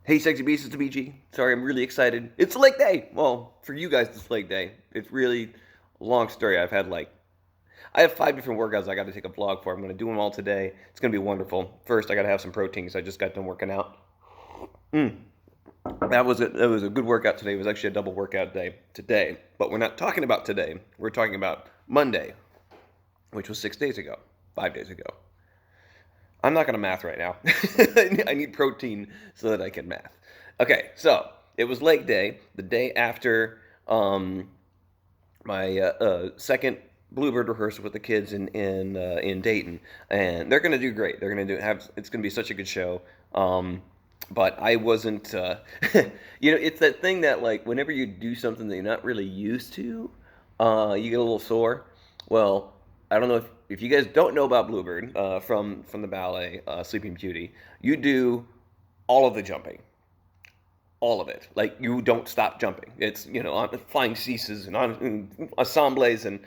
Hey, Sexy Beast, it's the BG. Sorry, I'm really excited. It's leg day. Well, for you guys, it's leg day. It's really a long story. I have 5 different workouts I got to take a vlog for. I'm going to do them all today. It's going to be wonderful. First, I got to have some protein because I just got done working out. Mm, that was a good workout today. It was actually a double workout day today. But we're not talking about today. We're talking about Monday, which was 6 days ago, 5 days ago. I'm not going to math right now. I need protein so that I can math. Okay, so it was leg day, the day after my second Bluebird rehearsal with the kids in Dayton, and they're going to do great. They're going to do have it's going to be such a good show. But I wasn't, it's that thing that like whenever you do something that you're not really used to, you get a little sore. Well, I don't know if you guys don't know about Bluebird from the ballet Sleeping Beauty. You do all of the jumping, all of it. Like you don't stop jumping. It's on flying ceases and on ensembles and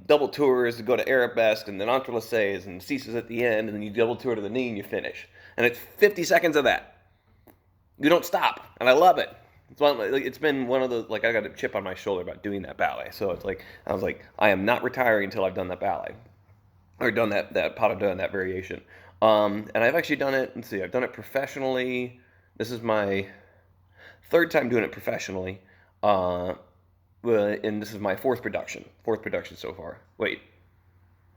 double tours to go to arabesque and then entrelacs and ceases at the end and then you double tour to the knee and you finish. And it's 50 seconds of that. You don't stop, and I love it. It's been one of those, like, I got a chip on my shoulder about doing that ballet. So it's like I was like, I am not retiring until I've done that ballet or done that pas de deux and that variation. And I've actually done it. Let's see, I've done it professionally. This is my third time doing it professionally, and this is my fourth production so far. Wait,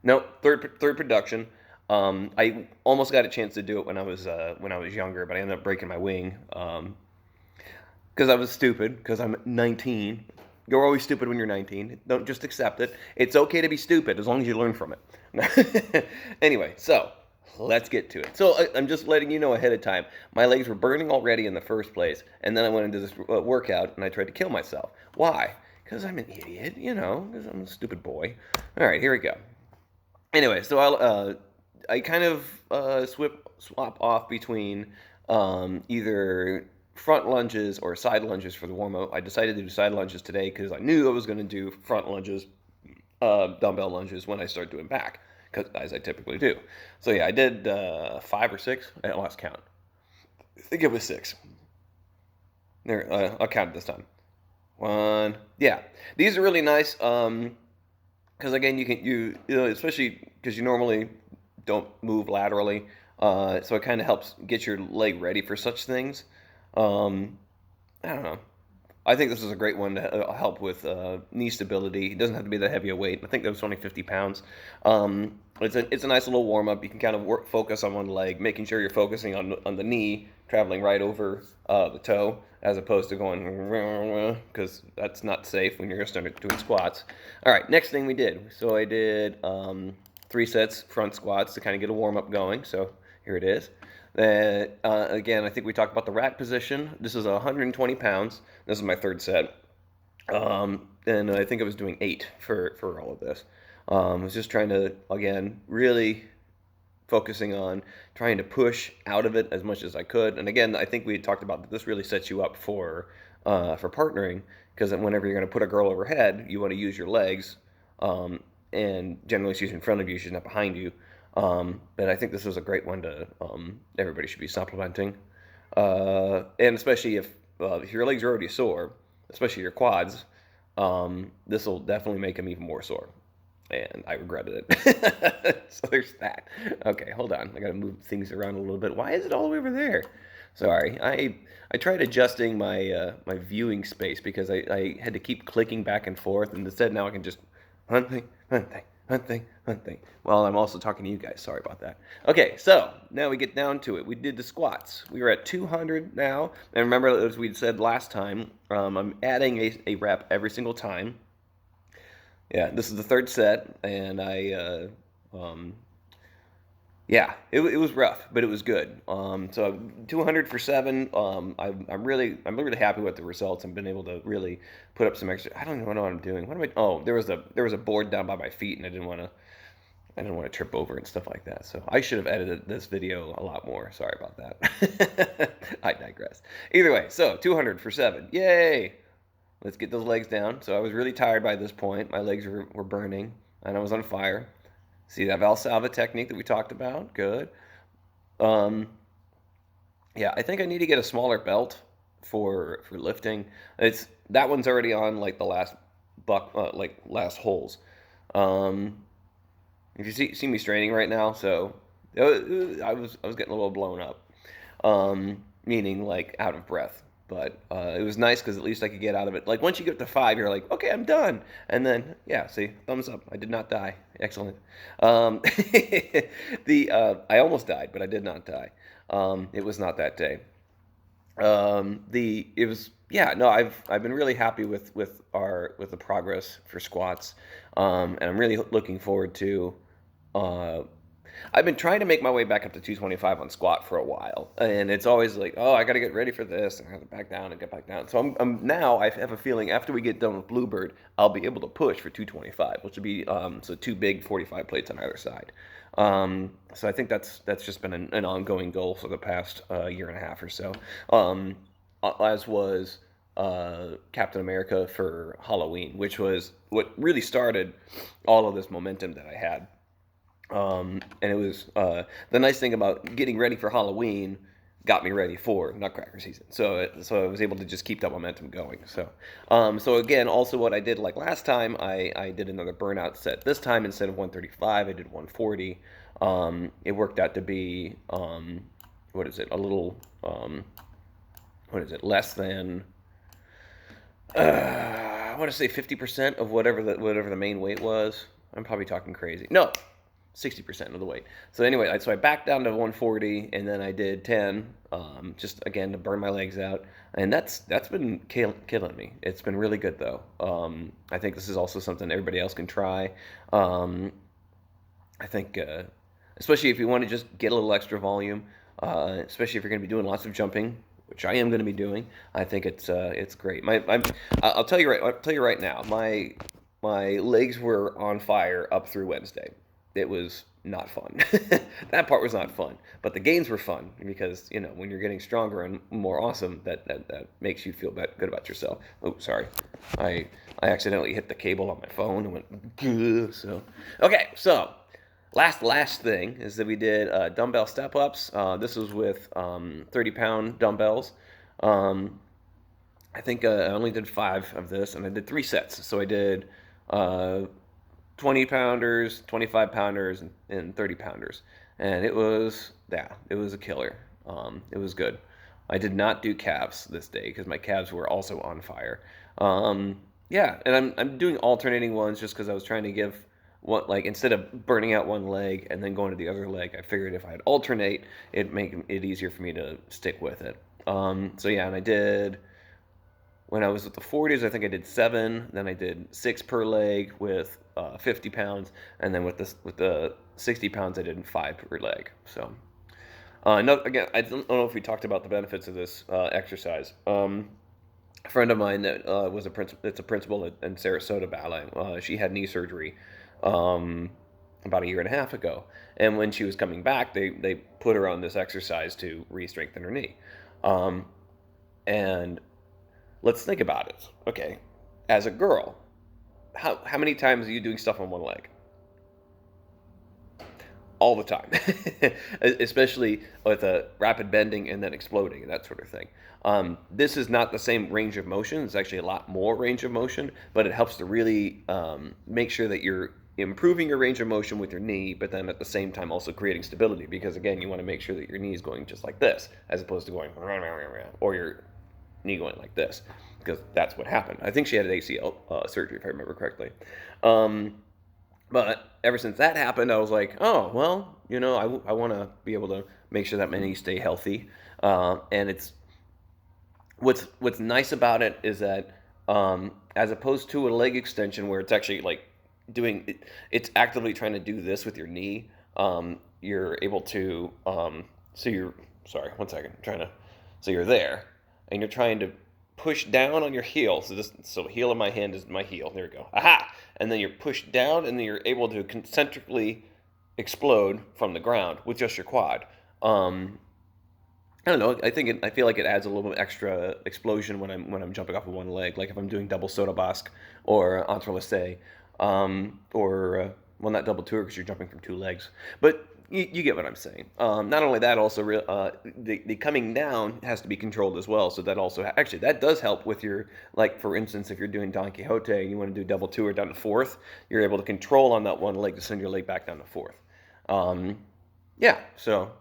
no, third production. I almost got a chance to do it when I was younger, but I ended up breaking my wing because I was stupid. Because I'm 19. You're always stupid when you're 19. Don't just accept it. It's okay to be stupid as long as you learn from it. Anyway, so let's get to it. So I'm just letting you know ahead of time. My legs were burning already in the first place, and then I went into this workout and I tried to kill myself. Why? Because I'm an idiot, because I'm a stupid boy. All right, here we go. Anyway, so I kind of swap off between either front lunges or side lunges for the warm up. I decided to do side lunges today because I knew I was going to do front lunges, dumbbell lunges when I start doing back, as I typically do. So yeah, I did 5 or 6. I lost count. I think it was 6. There, I'll count it this time. 1. Yeah, these are really nice. Because again, especially because you normally don't move laterally, so it kind of helps get your leg ready for such things. Um, I don't know. I think this is a great one to help with knee stability. It doesn't have to be that heavy a weight. I think that was only 50 pounds. It's a nice little warm up. You can kind of focus on one leg, making sure you're focusing on the knee, traveling right over the toe, as opposed to going because that's not safe when you're going to start doing squats. All right, next thing we did. So I did 3 sets front squats to kind of get a warm up going. So here it is. Again, I think we talked about the rack position. This is 120 pounds. This is my third set. And I think I was doing 8 for all of this. I was just trying to, again, really focusing on trying to push out of it as much as I could. And again, I think we had talked about that this really sets you up for partnering, because whenever you're going to put a girl overhead, you want to use your legs, and generally she's in front of you, she's not behind you. But I think this was a great one to everybody should be supplementing, and especially if your legs are already sore, especially your quads, this will definitely make them even more sore. And I regretted it. So there's that. Okay, hold on. I gotta move things around a little bit. Why is it all the way over there? Sorry. I tried adjusting my my viewing space because I had to keep clicking back and forth, and instead now I can just hunt thing, hunt thing, hunt thing, hunt thing. Well, I'm also talking to you guys. Sorry about that. Okay, so now we get down to it. We did the squats. We are at 200 now, and remember, as we said last time, I'm adding a rep every single time. Yeah, this is the third set, and yeah, it was rough, but it was good. So 200 for 7. I'm really happy with the results. I've been able to really put up some extra. I don't even know what I'm doing. What am I? Oh, there was a board down by my feet, and I didn't want to trip over and stuff like that. So I should have edited this video a lot more. Sorry about that. I digress. Either way, so 200 for 7. Yay! Let's get those legs down. So I was really tired by this point. My legs were burning, and I was on fire. See that Valsalva technique that we talked about? Good. Um, Yeah, I think I need to get a smaller belt for lifting. It's that one's already on like the last like last holes. Um, if you see me straining right now, so I was getting a little blown up, meaning like out of breath. But it was nice because at least I could get out of it. Like once you get to 5, you're like, okay, I'm done. And then yeah, see, thumbs up. I did not die. Excellent. Um, the I almost died, but I did not die. It was not that day. The it was yeah, no, I've been really happy with the progress for squats, and I'm really looking forward to. Uh, I've been trying to make my way back up to 225 on squat for a while, and it's always like, oh, I got to get ready for this, and I have to back down and get back down. So I'm now I have a feeling after we get done with Bluebird, I'll be able to push for 225, which would be so two big 45 plates on either side. So I think that's just been an ongoing goal for the past year and a half or so. Um, as was Captain America for Halloween, which was what really started all of this momentum that I had. And it was the nice thing about getting ready for Halloween got me ready for Nutcracker season. So I was able to just keep that momentum going. So again, also what I did like last time, I did another burnout set. This time instead of 135, I did 140. It worked out to be what is it? A little what is it? Less than I want to say 50% of whatever the main weight was. I'm probably talking crazy. No, 60% of the weight. So anyway, so I backed down to 140, and then I did 10, just again to burn my legs out, and that's been killing me. It's been really good though. I think this is also something everybody else can try. Um, I think, especially if you want to just get a little extra volume, especially if you're going to be doing lots of jumping, which I am going to be doing. I think it's great. I'll tell you right now. My legs were on fire up through Wednesday. It was not fun. That part was not fun, but the gains were fun because when you're getting stronger and more awesome, that makes you feel good about yourself. Oh, sorry, I accidentally hit the cable on my phone and went. Gah. So okay, so last thing is that we did dumbbell step ups. This was with 30-pound dumbbells. Um, I think I only did 5 of this, and I did 3 sets. So I did uh, 20 pounders, 25 pounders, and 30 pounders. And it was a killer. It was good. I did not do calves this day because my calves were also on fire. Yeah, and I'm doing alternating ones just because I was trying to give what like instead of burning out one leg and then going to the other leg, I figured if I'd alternate, it'd make it easier for me to stick with it. So yeah, and I did when I was with the 40s, I think I did 7. Then I did 6 per leg with 50 pounds, and then with the 60 pounds, I did 5 per leg. So, no, again, I don't know if we talked about the benefits of this exercise. A friend of mine that was it's a principal in Sarasota Ballet. She had knee surgery about a year and a half ago, and when she was coming back, they put her on this exercise to re-strengthen her knee. Um, and let's think about it. Okay, as a girl, how many times are you doing stuff on one leg? All the time, especially with a rapid bending and then exploding and that sort of thing. This is not the same range of motion. It's actually a lot more range of motion, but it helps to really make sure that you're improving your range of motion with your knee, but then at the same time also creating stability because again, you want to make sure that your knee is going just like this as opposed to going or your knee going like this because that's what happened. I think she had an ACL surgery if I remember correctly. Um, but ever since that happened, I was like, oh, well, I want to be able to make sure that my knees stay healthy. And what's nice about it is that as opposed to a leg extension where it's actually like doing it, it's actively trying to do this with your knee. You're able to so you're sorry, one second, I'm trying to so you're there and you're trying to push down on your heel. So heel of my hand is my heel. There we go. Aha! And then you're pushed down, and then you're able to concentrically explode from the ground with just your quad. I don't know. I feel like it adds a little bit extra explosion when I'm jumping off of one leg, like if I'm doing double soda basque or entrelace, or well, not double tour because you're jumping from 2 legs. But you get what I'm saying. Not only that, also the coming down has to be controlled as well. So that also actually that does help with your, like, for instance, if you're doing Don Quixote and you want to do double two or down to fourth, you're able to control on that one leg to send your leg back down to fourth. Yeah, so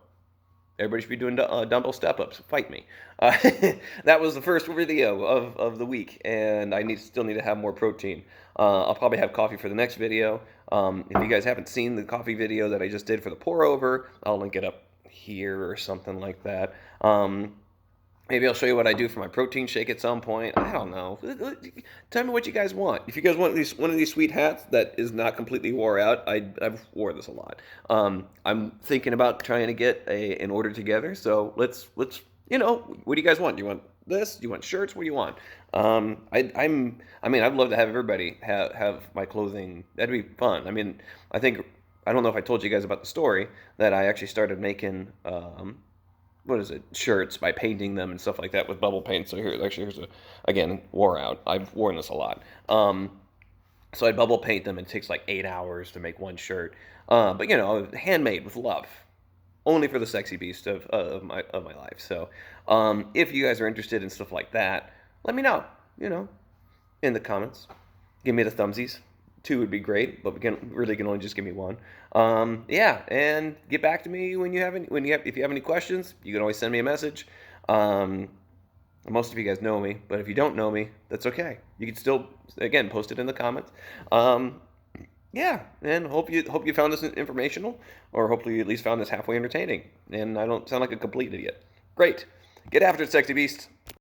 everybody should be doing dumbbell step-ups. Fight me. That was the first video of the week, and I still need to have more protein. I'll probably have coffee for the next video. If you guys haven't seen the coffee video that I just did for the pour-over, I'll link it up here or something like that. Maybe I'll show you what I do for my protein shake at some point. I don't know. Tell me what you guys want. If you guys want one of these sweet hats that is not completely wore out, I've wore this a lot. I'm thinking about trying to get an order together. So let's what do you guys want? Do you want this? Do you want shirts? What do you want? I'd love to have everybody have my clothing. That'd be fun. I don't know if I told you guys about the story that I actually started making. Shirts by painting them and stuff like that with bubble paint. So here's again, wore out. I've worn this a lot. So I bubble paint them, and it takes like 8 hours to make one shirt. But handmade with love, only for the sexy beast of my life. So if you guys are interested in stuff like that, let me know, in the comments. Give me the thumbsies. 2 would be great, but you can only just give me 1. Yeah, and get back to me if you have any questions. You can always send me a message. Most of you guys know me, but if you don't know me, that's okay. You can still, again, post it in the comments. Yeah, and hope you found this informational, or hopefully you at least found this halfway entertaining, and I don't sound like a complete idiot. Great. Get after it, sexy beast.